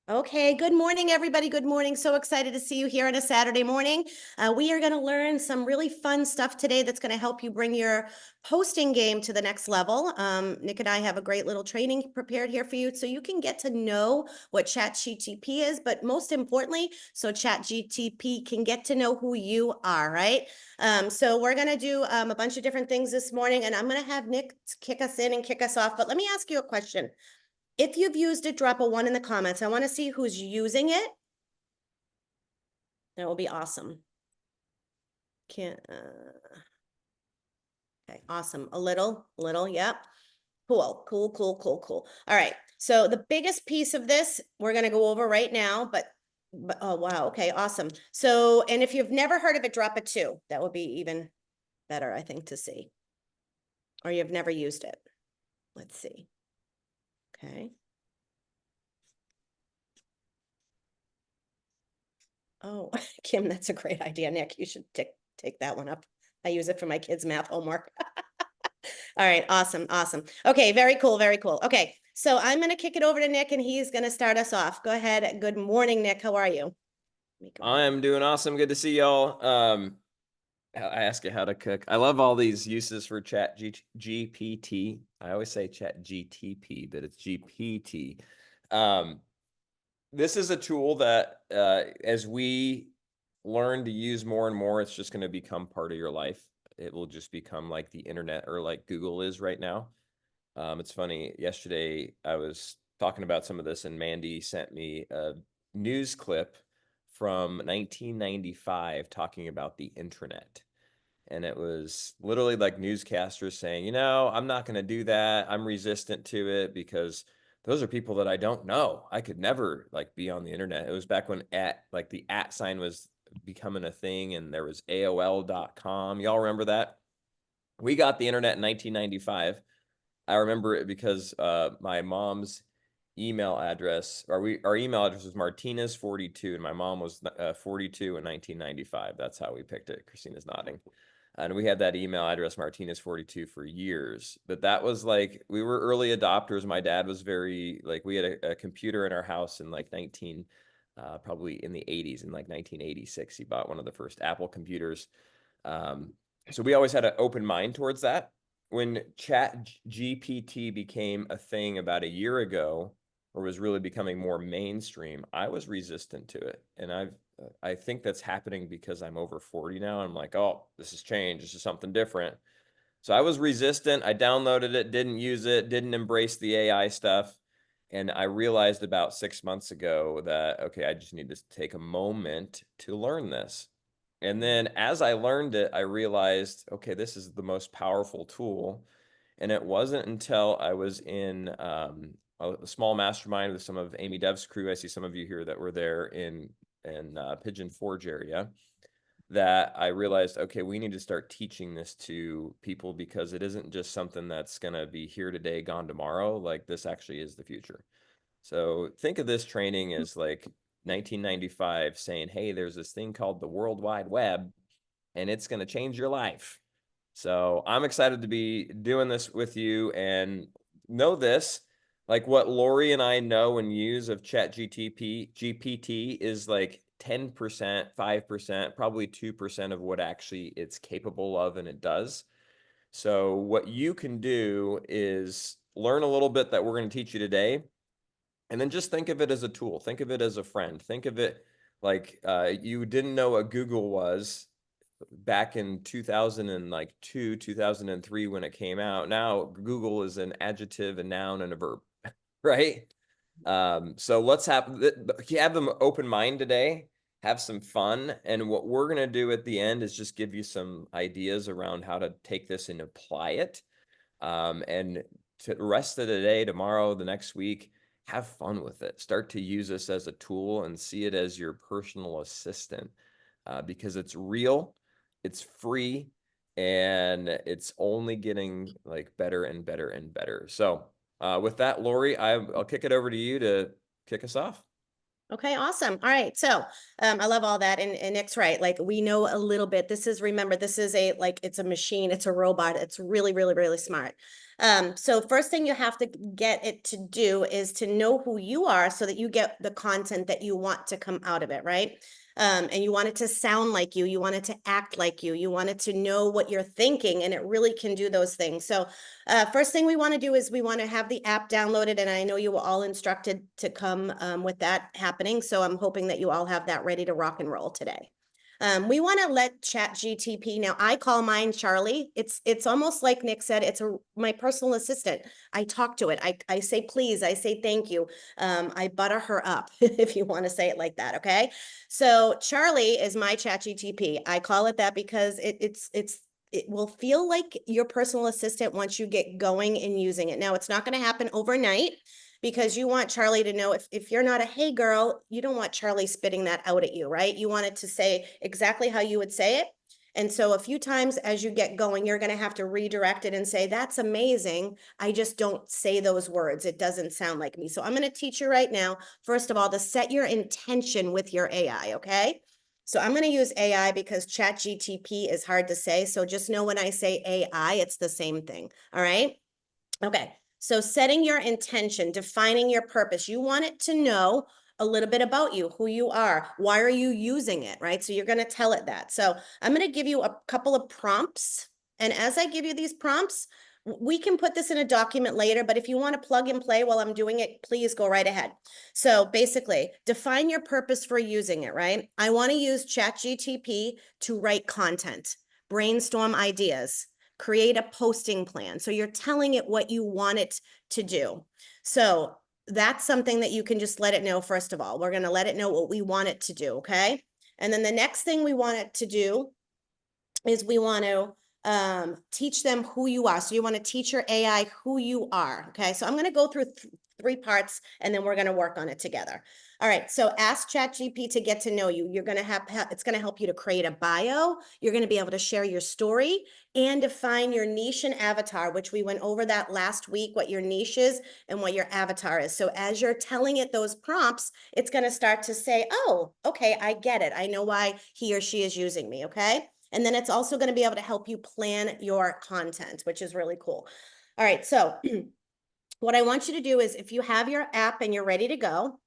Okay, good morning, everybody. Good morning. So excited to see you here on a Saturday morning. We are going to learn some really fun stuff today that's going to help you bring your posting game to the next level. Nick and I have a great little training prepared here for you so you can get to know what Chat GPT is, but most importantly, so Chat GPT can get to know who you are, right? So we're going to do a bunch of different things this morning, and I'm going to have Nick kick us in and kick us off. But let me ask you a question. If you've used it, drop a 1 in the comments. I want to see who's using it. That will be awesome. Can't, okay, awesome. A little, yep. Cool, cool, cool, cool, cool. All right. So the biggest piece of this we're going to go over right now, but oh, wow. Okay, awesome. So, and if you've never heard of it, drop a 2. That would be even better, I think, to see. Or you've never used it. Let's see. Okay. Oh, Kim, that's a great idea, Nick. You should take that one up. I use it for my kids' math homework. All right, awesome, awesome. Okay, very cool, very cool. Okay, so I'm going to kick it over to Nick, and he's going to start us off. Go ahead. Good morning, Nick. How are you? I'm doing awesome. Good to see y'all. I ask you how to cook. I love all these uses for Chat GPT. I always say Chat GTP, but it's GPT. This is a tool that, as we learn to use more and more, it's just going to become part of your life. It will just become like the internet or like Google is right now. It's funny. Yesterday, I was talking about some of this, and Mandy sent me a news clip from 1995 talking about the intranet. And it was literally like newscasters saying, I'm not going to do that. I'm resistant to it because those are people that I don't know. I could never like be on the internet. It was back when the at sign was becoming a thing, and there was AOL.com. Y'all remember that? We got the internet in 1995. I remember it because my mom's email address, our email address was Martinez42, and my mom was 42 in 1995. That's how we picked it. Christina's nodding. And we had that email address, Martinez42, for years. But that was like, we were early adopters. My dad was very, like, we had a computer in our house in like probably in the 80s, in like 1986. He bought one of the first Apple computers. So we always had an open mind towards that. When Chat GPT became a thing about a year ago, or was really becoming more mainstream, I was resistant to it. And I think that's happening because I'm over 40 now. I'm like, oh, this has changed. This is something different. So I was resistant. I downloaded it, didn't use it, didn't embrace the AI stuff. And I realized about 6 months ago that, okay, I just need to take a moment to learn this. And then as I learned it, I realized, okay, this is the most powerful tool. And it wasn't until I was in a small mastermind with some of Amy Dev's crew. I see some of you here that were there in Pigeon Forge area, that I realized, okay, we need to start teaching this to people because it isn't just something that's going to be here today, gone tomorrow. Like, this actually is the future. So think of this training as like 1995 saying, hey, there's this thing called the World Wide Web, and it's going to change your life. So I'm excited to be doing this with you, and know this, like what Lori and I know and use of Chat GPT is like 10%, 5%, probably 2% of what actually it's capable of and it does. So what you can do is learn a little bit that we're going to teach you today, and then just think of it as a tool. Think of it as a friend. Think of it like you didn't know what Google was back in 2002, 2003 when it came out. Now Google is an adjective, a noun, and a verb, right? So let's have them open mind today, have some fun. And what we're going to do at the end is just give you some ideas around how to take this and apply it. And to the rest of the day, tomorrow, the next week, have fun with it. Start to use this as a tool and see it as your personal assistant, because it's real, it's free, and it's only getting like better and better and better. So with that, Lori, I'll kick it over to you to kick us off. Okay, awesome. All right. So I love all that. And Nick's right. Like we know a little bit. This is, remember, this is a, like, it's a machine, it's a robot. It's really, really, really smart. So first thing you have to get it to do is to know who you are so that you get the content that you want to come out of it, right? And you want it to sound like you want it to act like you want it to know what you're thinking, and it really can do those things. So first thing we want to do is we want to have the app downloaded, and I know you were all instructed to come with that happening. So I'm hoping that you all have that ready to rock and roll today. We want to let Chat GTP. Now I call mine Charlie. It's almost like Nick said. It's my personal assistant. I talk to it. I say please. I say thank you. I butter her up, if you want to say it like that. Okay. So Charlie is my Chat GTP. I call it that because it will feel like your personal assistant once you get going and using it. Now, it's not going to happen overnight because you want Charlie to know, if you're not a hey girl, you don't want Charlie spitting that out at you, right? You want it to say exactly how you would say it. And so a few times as you get going, you're going to have to redirect it and say, that's amazing. I just don't say those words. It doesn't sound like me. So I'm going to teach you right now, first of all, to set your intention with your AI, okay? So I'm going to use AI because Chat GTP is hard to say. So just know when I say AI, it's the same thing. All right. Okay. So setting your intention, defining your purpose, you want it to know a little bit about you, who you are, why are you using it, right? So you're going to tell it that. So I'm going to give you a couple of prompts. And as I give you these prompts, we can put this in a document later, but if you want to plug and play while I'm doing it, please go right ahead. So basically, define your purpose for using it, right? I want to use ChatGTP to write content, brainstorm ideas, create a posting plan. So you're telling it what you want it to do. So that's something that you can just let it know. First of all, we're going to let it know what we want it to do. Okay. And then the next thing we want it to do is we want to teach them who you are. So you want to teach your AI who you are. Okay. So I'm going to go through three parts and then we're going to work on it together. All right. So ask ChatGPT to get to know you. You're going to it's going to help you to create a bio. You're going to be able to share your story and define your niche and avatar, which we went over that last week, what your niche is and what your avatar is. So as you're telling it those prompts, it's going to start to say, oh, okay, I get it. I know why he or she is using me. Okay. And then it's also going to be able to help you plan your content, which is really cool. All right. So what I want you to do is, if you have your app and you're ready to go,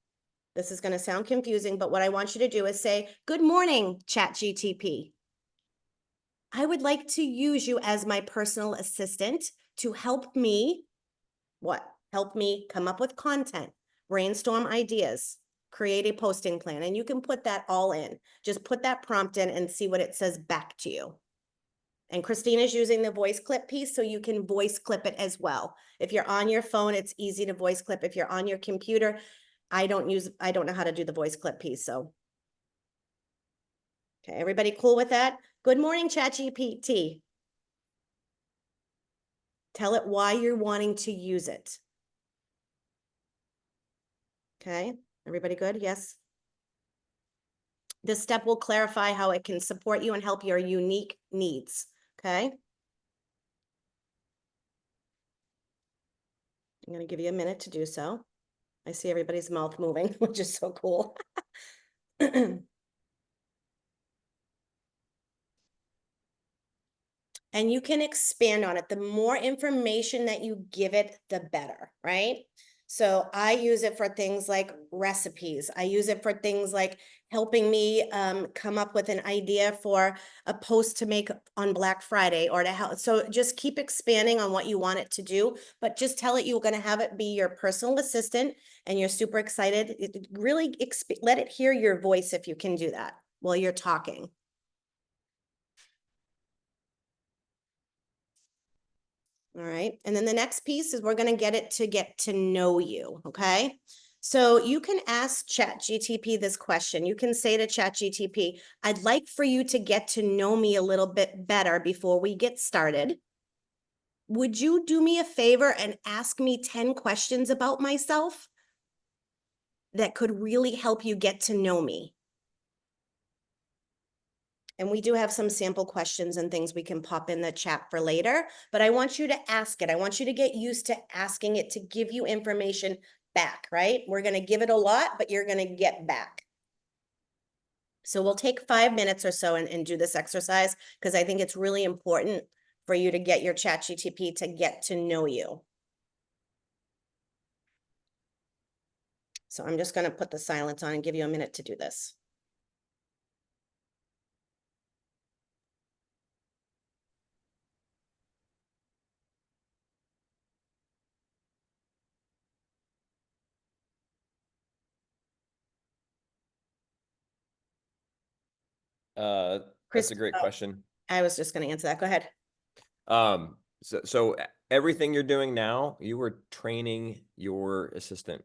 this is going to sound confusing, but what I want you to do is say, good morning, ChatGTP. I would like to use you as my personal assistant to help me, what? Help me come up with content, brainstorm ideas, create a posting plan. And you can put that all in. Just put that prompt in and see what it says back to you. And Christina's using the voice clip piece, so you can voice clip it as well. If you're on your phone, it's easy to voice clip. If you're on your computer, I don't know how to do the voice clip piece. So, okay, everybody cool with that? Good morning, ChatGPT. Tell it why you're wanting to use it. Okay, everybody good? Yes. This step will clarify how it can support you and help your unique needs. Okay. I'm going to give you a minute to do so. I see everybody's mouth moving, which is so cool. And you can expand on it. The more information that you give it, the better, right? So I use it for things like recipes. I use it for things like helping me come up with an idea for a post to make on Black Friday, or to help. So just keep expanding on what you want it to do, but just tell it you're going to have it be your personal assistant and you're super excited. Really let it hear your voice if you can do that while you're talking. All right. And then the next piece is we're going to get to know you. Okay. So you can ask ChatGTP this question. You can say to ChatGTP, I'd like for you to get to know me a little bit better before we get started. Would you do me a favor and ask me 10 questions about myself that could really help you get to know me? And we do have some sample questions and things we can pop in the chat for later, but I want you to ask it. I want you to get used to asking it to give you information back, right? We're going to give it a lot, but you're going to get back. So we'll take 5 minutes or so and do this exercise, because I think it's really important for you to get your Chat GPT to get to know you. So I'm just going to put the silence on and give you a minute to do this. That's Chris, a great oh, question. I was just going to answer that. Go ahead. So everything you're doing now, you were training your assistant.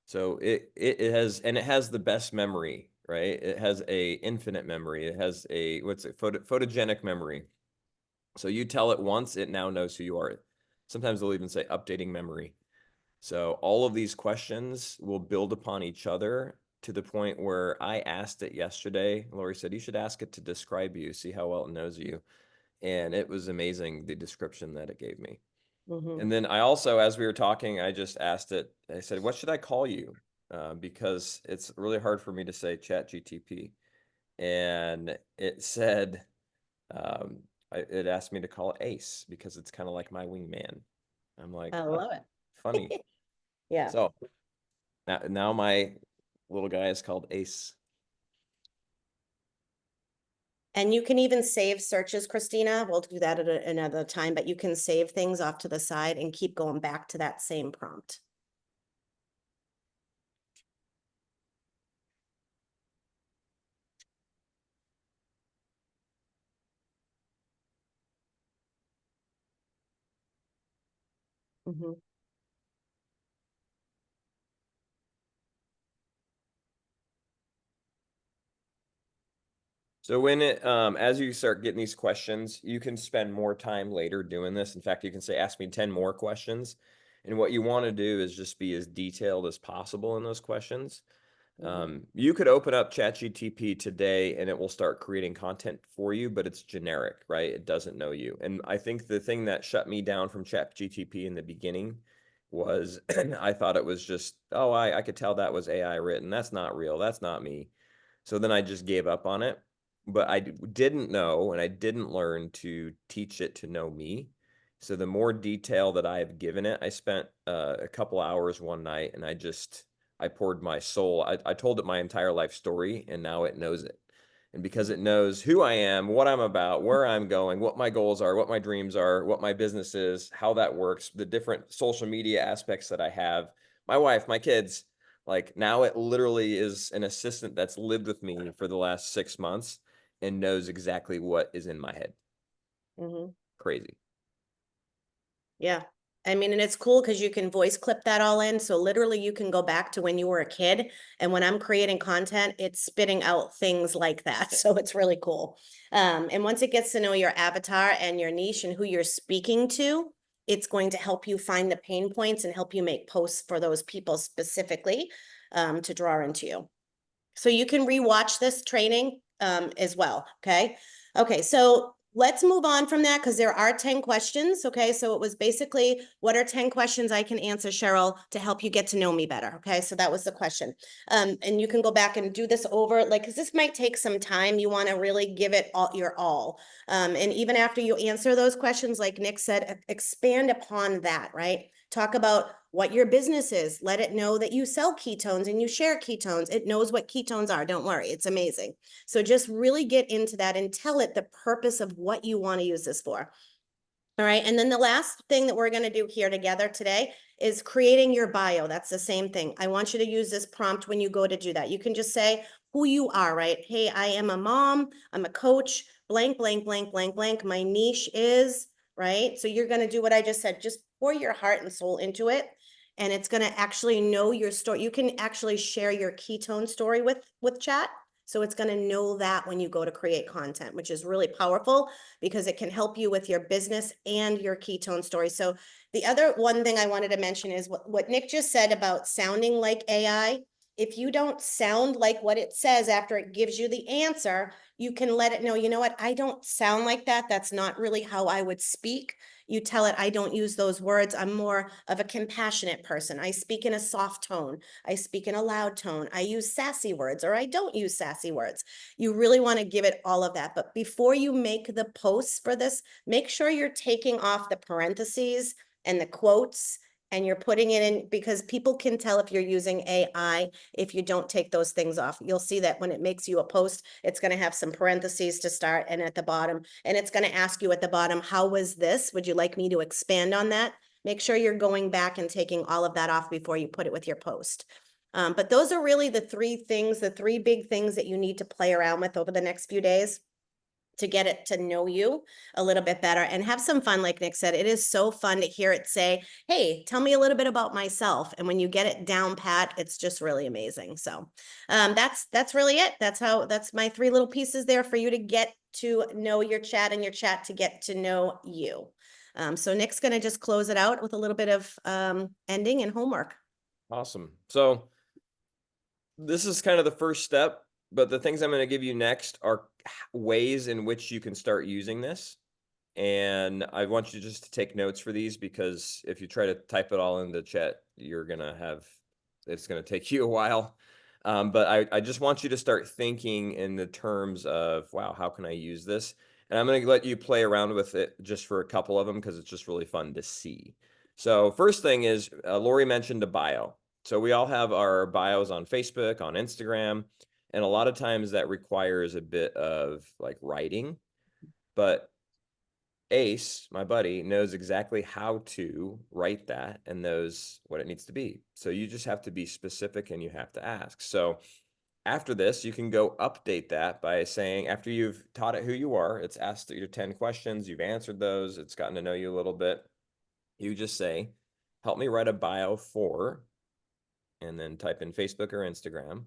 So it has the best memory, right? It has a infinite memory. It has a photogenic memory. So you tell it once, it now knows who you are. Sometimes they'll even say updating memory. So all of these questions will build upon each other to the point where I asked it yesterday. Lori said, you should ask it to describe you, see how well it knows you. And it was amazing, the description that it gave me. And then I also, as we were talking, I just asked it, I said, what should I call you? Because it's really hard for me to say Chat GTP. And it said, it asked me to call it Ace because it's kind of like my wingman. I'm like, I huh, love it. funny. Yeah. So now my little guy is called Ace. And you can even save searches, Christina. We'll do that at another time, but you can save things off to the side and keep going back to that same prompt. Mm-hmm. So when as you start getting these questions, you can spend more time later doing this. In fact, you can say, ask me 10 more questions. And what you want to do is just be as detailed as possible in those questions. You could open up ChatGPT today and it will start creating content for you, but it's generic, right? It doesn't know you. And I think the thing that shut me down from ChatGPT in the beginning was I thought it was just, oh, I could tell that was AI written. That's not real. That's not me. So then I just gave up on it. But I didn't know and I didn't learn to teach it to know me. So the more detail that I have given it, I spent a couple hours one night and I poured my soul. I told it my entire life story and now it knows it. And because it knows who I am, what I'm about, where I'm going, what my goals are, what my dreams are, what my business is, how that works, the different social media aspects that I have, my wife, my kids, like now it literally is an assistant that's lived with me for the last 6 months and knows exactly what is in my head. Mm-hmm. Crazy. Yeah. I mean, and it's cool because you can voice clip that all in. So literally you can go back to when you were a kid. And when I'm creating content, it's spitting out things like that. So it's really cool. And once it gets to know your avatar and your niche and who you're speaking to, it's going to help you find the pain points and help you make posts for those people specifically to draw into you. So you can rewatch this training as well. Okay. Okay. So let's move on from that because there are 10 questions. Okay. So it was basically, what are 10 questions I can answer, Cheryl, to help you get to know me better? Okay. So that was the question. And you can go back and do this over, like, because this might take some time. You want to really give it all your all. And even after you answer those questions, like Nick said, expand upon that, right? Talk about what your business is. Let it know that you sell ketones and you share ketones. It knows what ketones are. Don't worry. It's amazing. So just really get into that and tell it the purpose of what you want to use this for. All right. And then the last thing that we're going to do here together today is creating your bio. That's the same thing. I want you to use this prompt when you go to do that. You can just say who you are, right? Hey, I am a mom. I'm a coach, blank, blank, blank, blank, blank. My niche is, right? So you're going to do what I just said. Just pour your heart and soul into it. And it's going to actually know your story. You can actually share your ketone story with chat. So it's going to know that when you go to create content, which is really powerful because it can help you with your business and your ketone story. So the other one thing I wanted to mention is what Nick just said about sounding like AI if you don't sound like what it says after it gives you the answer, you can let it know, you know what, I don't sound like that. That's not really how I would speak. You tell it, I don't use those words. I'm more of a compassionate person. I speak in a soft tone. I speak in a loud tone. I use sassy words or I don't use sassy words. You really want to give it all of that. But before you make the posts for this, make sure you're taking off the parentheses and the quotes and you're putting it in, because people can tell if you're using AI if you don't take those things off. You'll see that when it makes you a post, it's going to have some parentheses to start and at the bottom, and it's going to ask you at the bottom, how was this? Would you like me to expand on that? Make sure you're going back and taking all of that off before you put it with your post. But those are really the three things, the three big things that you need to play around with over the next few days to get it to know you a little bit better and have some fun. Like Nick said, it is so fun to hear it say, hey, tell me a little bit about myself. And when you get it down pat, it's just really amazing. So that's really it. That's my three little pieces there for you to get to know your chat and your chat to get to know you. So Nick's going to just close it out with a little bit of ending and homework. Awesome. So this is kind of the first step, but the things I'm going to give you next are ways in which you can start using this. And I want you just to take notes for these, because if you try to type it all in the chat, it's going to take you a while. But I just want you to start thinking in the terms of, wow, how can I use this? And I'm going to let you play around with it just for a couple of them, because it's just really fun to see. So first thing is, Lori mentioned a bio. So we all have our bios on Facebook, on Instagram, and a lot of times that requires a bit of like writing. But Ace, my buddy, knows exactly how to write that and knows what it needs to be. So you just have to be specific and you have to ask. So after this, you can go update that by saying, after you've taught it who you are, it's asked your 10 questions, you've answered those, it's gotten to know you a little bit. You just say, help me write a bio for, and then type in Facebook or Instagram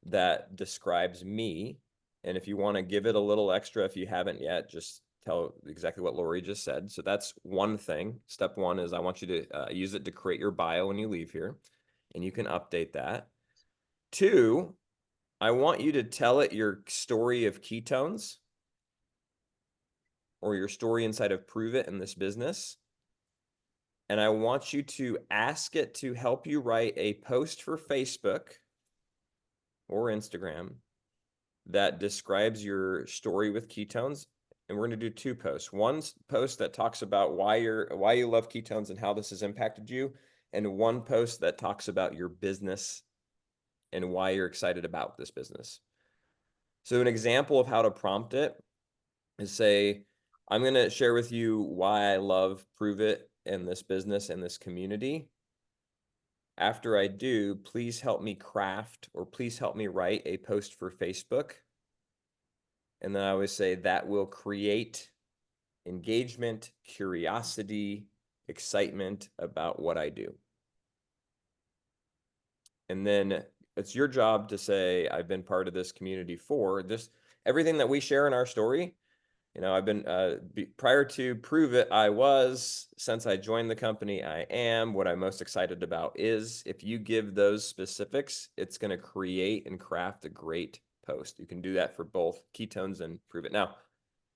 that describes me. And if you want to give it a little extra, if you haven't yet, just tell exactly what Lori just said. So that's one thing. Step one is I want you to use it to create your bio when you leave here, and you can update that. Two, I want you to tell it your story of ketones or your story inside of Prove It in this business. And I want you to ask it to help you write a post for Facebook or Instagram that describes your story with ketones. And we're going to do two posts. One post that talks about why you love ketones and how this has impacted you, and one post that talks about your business and why you're excited about this business. So an example of how to prompt it is, say, I'm going to share with you why I love Prove It in this business and this community. After I do, please help me craft, or please help me write a post for Facebook. And then I always say that will create engagement, curiosity, excitement about what I do. And then it's your job to say, I've been part of this community for this, everything that we share in our story. You know, I've been, prior to Prove It, I was, since I joined the company, I am, what I'm most excited about is. If you give those specifics, it's going to create and craft a great post. You can do that for both ketones and Prove It. Now,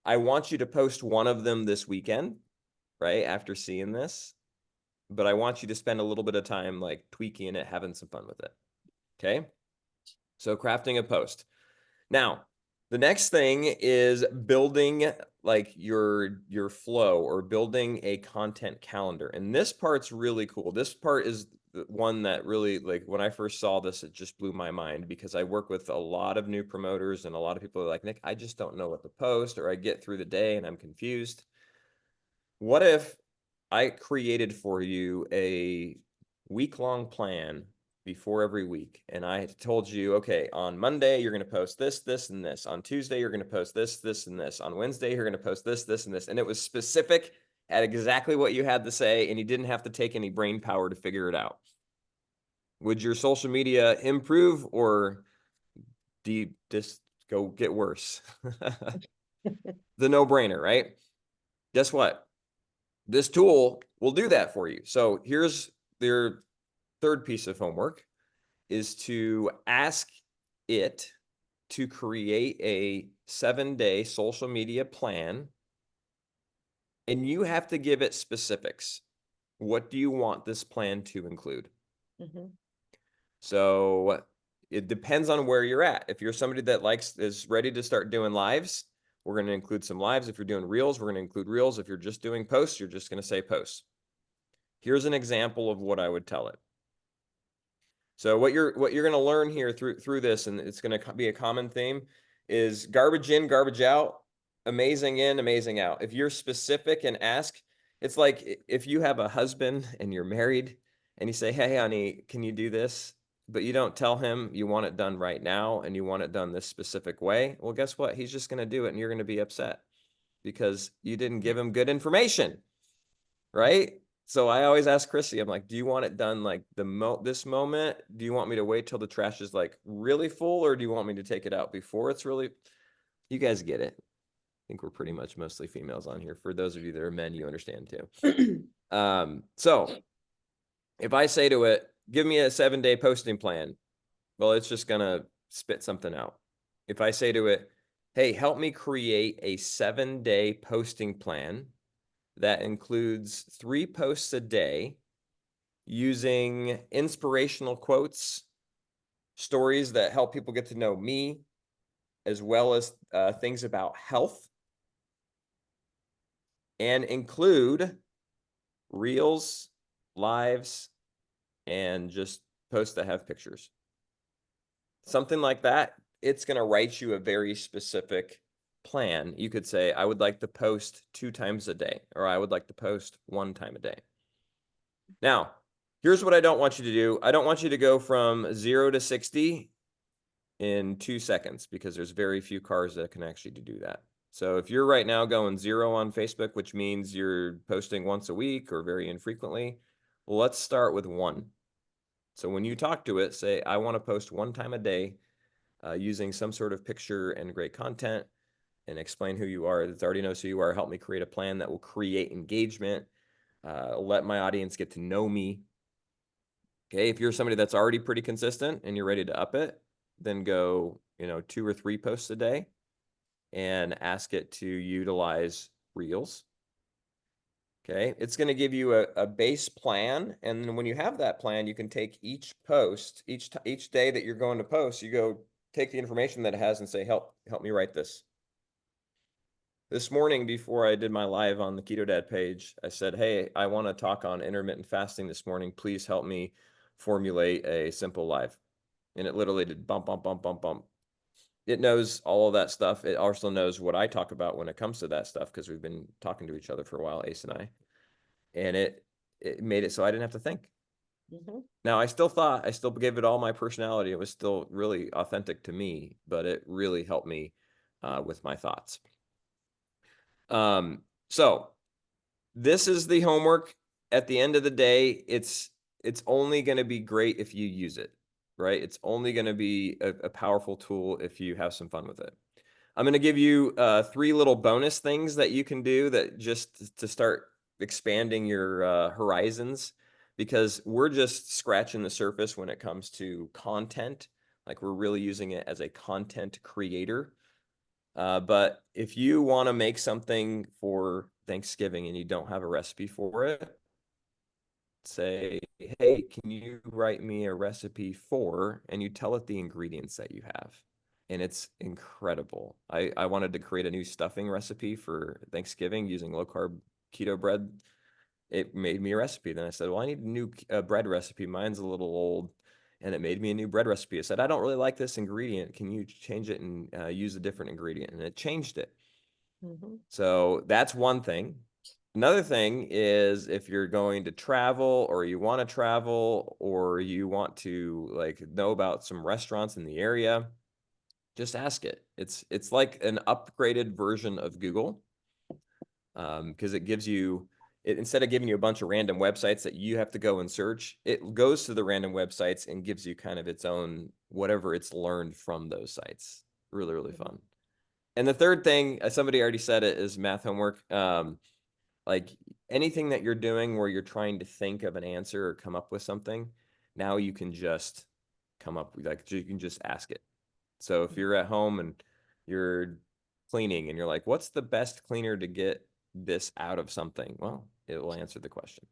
I want you to post one of them this weekend, right, after seeing this, but I want you to spend a little bit of time like tweaking it, having some fun with it. Okay. So crafting a post. Now, the next thing is building like your flow, or building a content calendar. And this part's really cool. This part is the one that really, like, when I first saw this, it just blew my mind, because I work with a lot of new promoters and a lot of people are like, Nick, I just don't know what to post, or I get through the day and I'm confused. What if I created for you a week-long plan before every week, and I told you, okay, on Monday, you're going to post this, this, and this. On Tuesday, you're going to post this, this, and this. On Wednesday, you're going to post this, this, and this. And it was specific at exactly what you had to say, and you didn't have to take any brain power to figure it out. Would your social media improve, or do you just go get worse? The no-brainer, right? Guess what? This tool will do that for you. So here's your third piece of homework. is to ask it to create a 7-day social media plan, and you have to give it specifics. What do you want this plan to include? Mhm. So it depends on where you're at. If you're somebody that is ready to start doing lives, we're going to include some lives. If you're doing reels, we're going to include reels. If you're just doing posts, you're just going to say posts. Here's an example of what I would tell it. So what you're going to learn here through this, and it's going to be a common theme, is garbage in, garbage out, amazing in, amazing out. If you're specific and ask, it's like if you have a husband and you're married and you say, "Hey, honey, can you do this?" But you don't tell him you want it done right now and you want it done this specific way. Well, guess what? He's just going to do it and you're going to be upset because you didn't give him good information, right? So I always ask Chrissy, I'm like, do you want it done like this moment? Do you want me to wait till the trash is like really full, or do you want me to take it out before it's really, you guys get it. I think we're pretty much mostly females on here. For those of you that are men, you understand too. So if I say to it, give me a 7-day posting plan, well, it's just gonna spit something out. If I say to it, hey, help me create a 7-day posting plan that includes 3 posts a day using inspirational quotes, stories that help people get to know me, as well as things about health, and include reels, lives, and just posts that have pictures. Something like that, it's going to write you a very specific plan. You could say, I would like to post 2 times a day, or I would like to post 1 time a day. Now, here's what I don't want you to do. I don't want you to go from 0 to 60 in 2 seconds, because there's very few cars that can actually do that. So if you're right now going 0 on Facebook, which means you're posting once a week or very infrequently, well, let's start with 1. So when you talk to it, say, I want to post 1 time a day using some sort of picture and great content, and explain who you are. It already knows who you are. Help me create a plan that will create engagement. Let my audience get to know me. Okay, if you're somebody that's already pretty consistent and you're ready to up it, then go, 2 or 3 posts a day and ask it to utilize reels. Okay, it's going to give you a base plan, and then when you have that plan, you can take each post, each day that you're going to post, you go take the information that it has and say, help me write this. This morning, before I did my live on the Keto Dad page, I said, hey, I want to talk on intermittent fasting this morning. Please help me formulate a simple live. And it literally did bump, bump, bump, bump, bump. It knows all of that stuff. It also knows what I talk about when it comes to that stuff, because we've been talking to each other for a while, Ace and I. And it made it so I didn't have to think. Now, I still gave it all my personality. It was still really authentic to me, but it really helped me with my thoughts. So this is the homework. At the end of the day, it's only going to be great if you use it, right? It's only going to be a powerful tool if you have some fun with it. I'm going to give you 3 little bonus things that you can do that just to start expanding your horizons, because we're just scratching the surface when it comes to content. Like, we're really using it as a content creator. But if you want to make something for Thanksgiving and you don't have a recipe for it, say, hey, can you write me a recipe for, and you tell it the ingredients that you have. And it's incredible. I wanted to create a new stuffing recipe for Thanksgiving using low carb keto bread. It made me a recipe. Then I said, well, I need a new bread recipe. Mine's a little old. And it made me a new bread recipe. I said, I don't really like this ingredient. Can you change it and use a different ingredient? And it changed it. So that's one thing. Another thing is, if you're going to travel, or you want to travel, or you want to know about some restaurants in the area, just ask it. It's like an upgraded version of Google, because it gives you, instead of giving you a bunch of random websites that you have to go and search, it goes to the random websites and gives you kind of its own, whatever it's learned from those sites. Really, really fun. And the third thing, somebody already said it, is math homework. Like, anything that you're doing where you're trying to think of an answer or come up with something, now you can just come up with, like, you can just ask it. So if you're at home and you're cleaning and you're like, what's the best cleaner to get this out of something? Well, it will answer the question.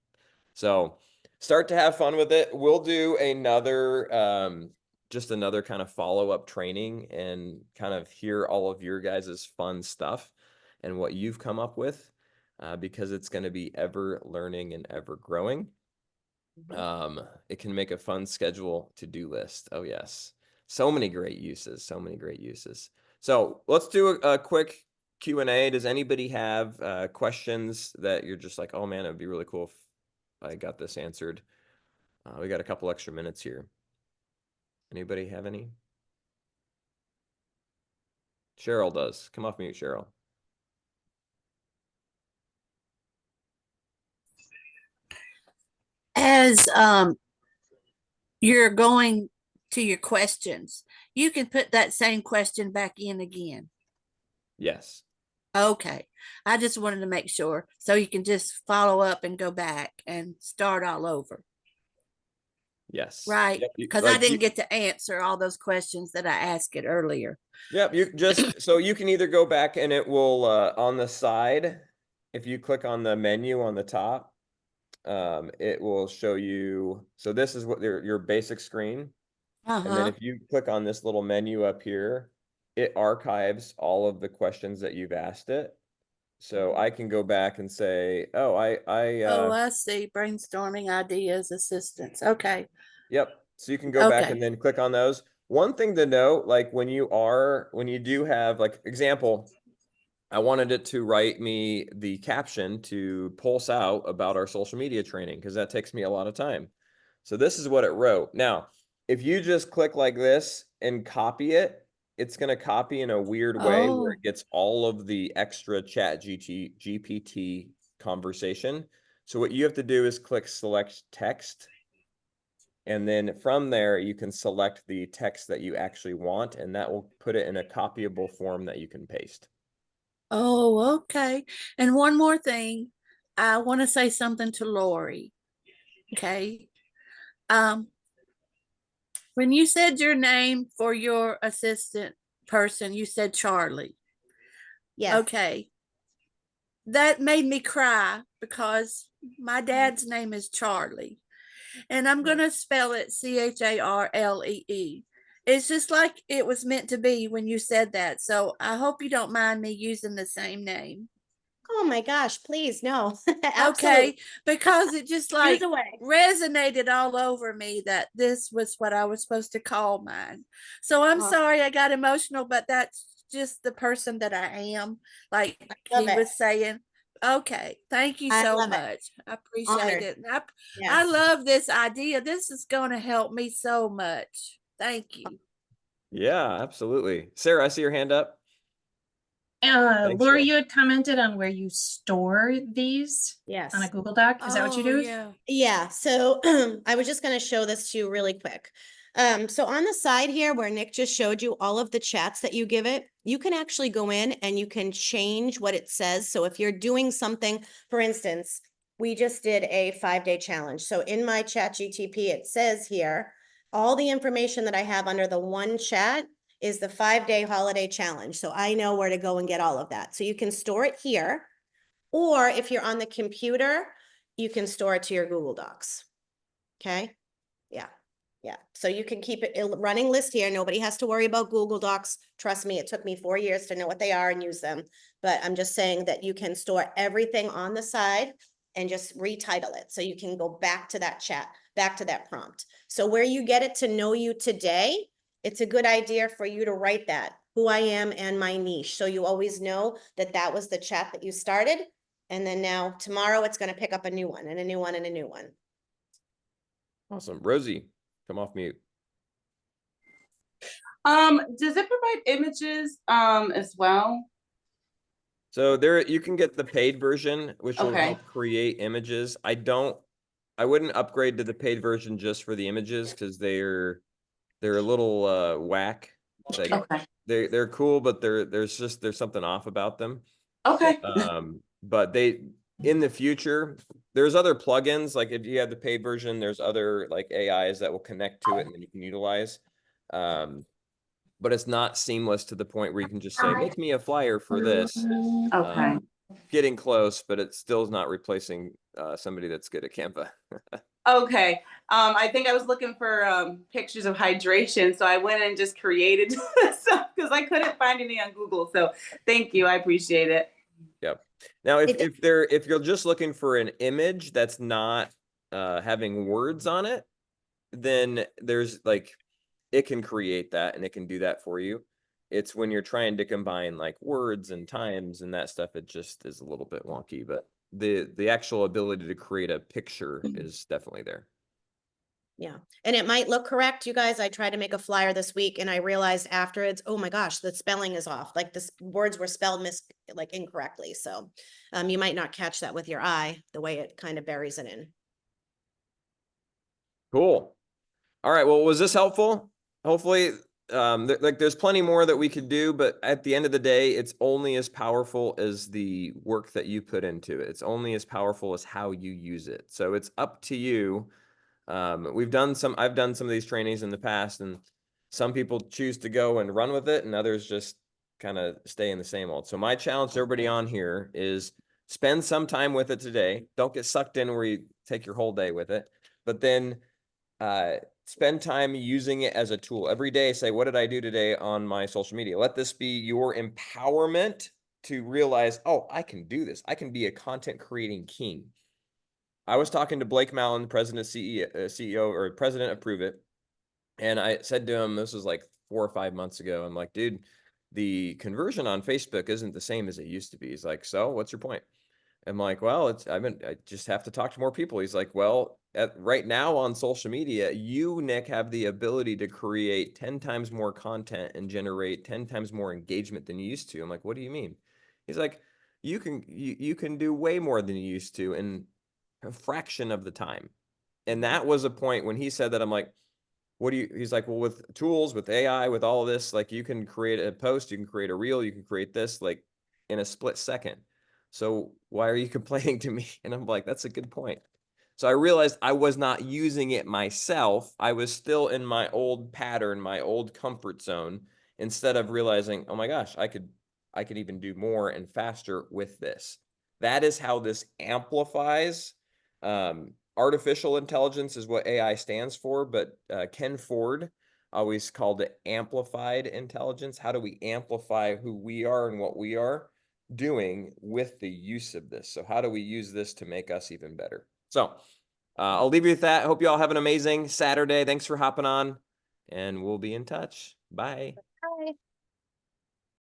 So start to have fun with it. We'll do another, just another kind of follow-up training and kind of hear all of your guys' fun stuff and what you've come up with, because it's going to be ever learning and ever growing. It can make a fun schedule to-do list. Oh yes. So many great uses, so many great uses. So let's do a quick Q&A. Does anybody have questions that you're just like, oh man, it'd be really cool if I got this answered? We got a couple extra minutes here. Anybody have any? Cheryl does. Come off mute, Cheryl. As you're going to your questions, you can put that same question back in again. Yes. Okay. I just wanted to make sure. So you can just follow up and go back and start all over. Yes. Right. Yep, Because like I didn't get to answer all those questions that I asked it earlier. Yep, you just, so you can either go back and it will, on the side, if you click on the menu on the top, it will show you, so this is what your basic screen. And then if you click on this little menu up here, it archives all of the questions that you've asked it. So I can go back and say, oh, I see. Brainstorming ideas, assistance. Okay. Yep. So you can go back Okay. and then click on those. One thing to note, like when you do have, like, example, I wanted it to write me the caption to pulse out about our social media training, because that takes me a lot of time. So this is what it wrote. Now, if you just click like this and copy it, it's going to copy in a weird way where it gets all of the extra Chat GPT conversation. So what you have to do is click select text. And then from there, you can select the text that you actually want, and that will put it in a copyable form that you can paste. Oh, okay. And one more thing. I want to say something to Lori. Okay. When you said your name for your assistant person, you said Charlie. Yes. Okay. That made me cry because my dad's name is Charlie. And I'm going to spell it Charlee. It's just like it was meant to be when you said that. So I hope you don't mind me using the same name. Oh my gosh, please, no. Okay, Absolutely. because it just like Use away. resonated all over me that this was what I was supposed to call mine. So I'm sorry I got emotional, but that's just the person that I am. Like Love he it. was saying. Okay, thank you I so love it. much. I appreciate Honored. it. And I Yes. love this idea. This is going to help me so much. Thank you. Yeah, absolutely. Sarah, I see your hand up. Thanks, Laura, Sarah. you had commented on where you store these Yes. on a Google Doc. Is that what you do? Yeah. Yeah, so I was just going to show this to you really quick. So on the side here where Nick just showed you all of the chats that you give it, you can actually go in and you can change what it says. So if you're doing something, for instance, we just did a 5-day challenge. So in my Chat GTP, it says here, all the information that I have under the one chat is the 5-day holiday challenge. So I know where to go and get all of that. So you can store it here, or if you're on the computer, you can store it to your Google Docs. Okay. Yeah. Yeah. So you can keep it a running list here. Nobody has to worry about Google Docs. Trust me, it took me 4 years to know what they are and use them. But I'm just saying that you can store everything on the side and just retitle it. So you can go back to that chat, back to that prompt. So where you get it to know you today, it's a good idea for you to write that, who I am and my niche. So you always know that that was the chat that you started. And then now tomorrow it's going to pick up a new one and a new one and a new one. Awesome. Rosie, come off mute. Does it provide images as well? So there you can get the paid version, which will help create images. I wouldn't upgrade to the paid version just for the images, because they're a little whack. Like, Okay. They're cool, but there's something off about them. Okay. But in the future, there's other plugins, like if you have the paid version, there's other like AIs that will connect to it and then you can utilize. But it's not seamless to the point where you can just say, make me a flyer for this. Okay. Getting close, but it still is not replacing somebody that's good at Canva. Okay. I think I was looking for pictures of hydration, so I went and just created some because I couldn't find any on Google. So thank you. I appreciate it. Yep. Now, if you're just looking for an image that's not having words on it, then there's like, it can create that and it can do that for you. It's when you're trying to combine like words and times and that stuff, it just is a little bit wonky, but the actual ability to create a picture is definitely there. Yeah. And it might look correct, you guys. I tried to make a flyer this week and I realized afterwards, oh my gosh, the spelling is off. Like the words were spelled like incorrectly. So you might not catch that with your eye, the way it kind of buries it in. Cool. All right. Well, was this helpful? Hopefully, there's plenty more that we could do, but at the end of the day, it's only as powerful as the work that you put into it. It's only as powerful as how you use it. So it's up to you. I've done some of these trainings in the past, and some people choose to go and run with it and others just kind of stay in the same old. So my challenge to everybody on here is spend some time with it today. Don't get sucked in where you take your whole day with it, but then spend time using it as a tool every day. Say, what did I do today on my social media? Let this be your empowerment to realize, oh, I can do this. I can be a content creating king. I was talking to Blake Mallon, president, CEO or president of Prove It. And I said to him, this was like 4 or 5 months ago. I'm like, dude, the conversion on Facebook isn't the same as it used to be. He's like, so what's your point? I'm like, well, I just have to talk to more people. He's like, well, right now on social media, you, Nick, have the ability to create 10 times more content and generate 10 times more engagement than you used to. I'm like, what do you mean? He's like, you can do way more than you used to in a fraction of the time. And that was a point when he said that. I'm like, he's like, well, with tools, with AI, with all of this, like you can create a post, you can create a reel, you can create this like in a split second. So why are you complaining to me? And I'm like, that's a good point. So I realized I was not using it myself. I was still in my old pattern, my old comfort zone, instead of realizing, oh my gosh, I could even do more and faster with this. That is how this amplifies. Artificial intelligence is what AI stands for, but Ken Ford always called it amplified intelligence. How do we amplify who we are and what we are doing with the use of this? So how do we use this to make us even better? So I'll leave you with that. Hope you all have an amazing Saturday. Thanks for hopping on, and we'll be in touch. Bye.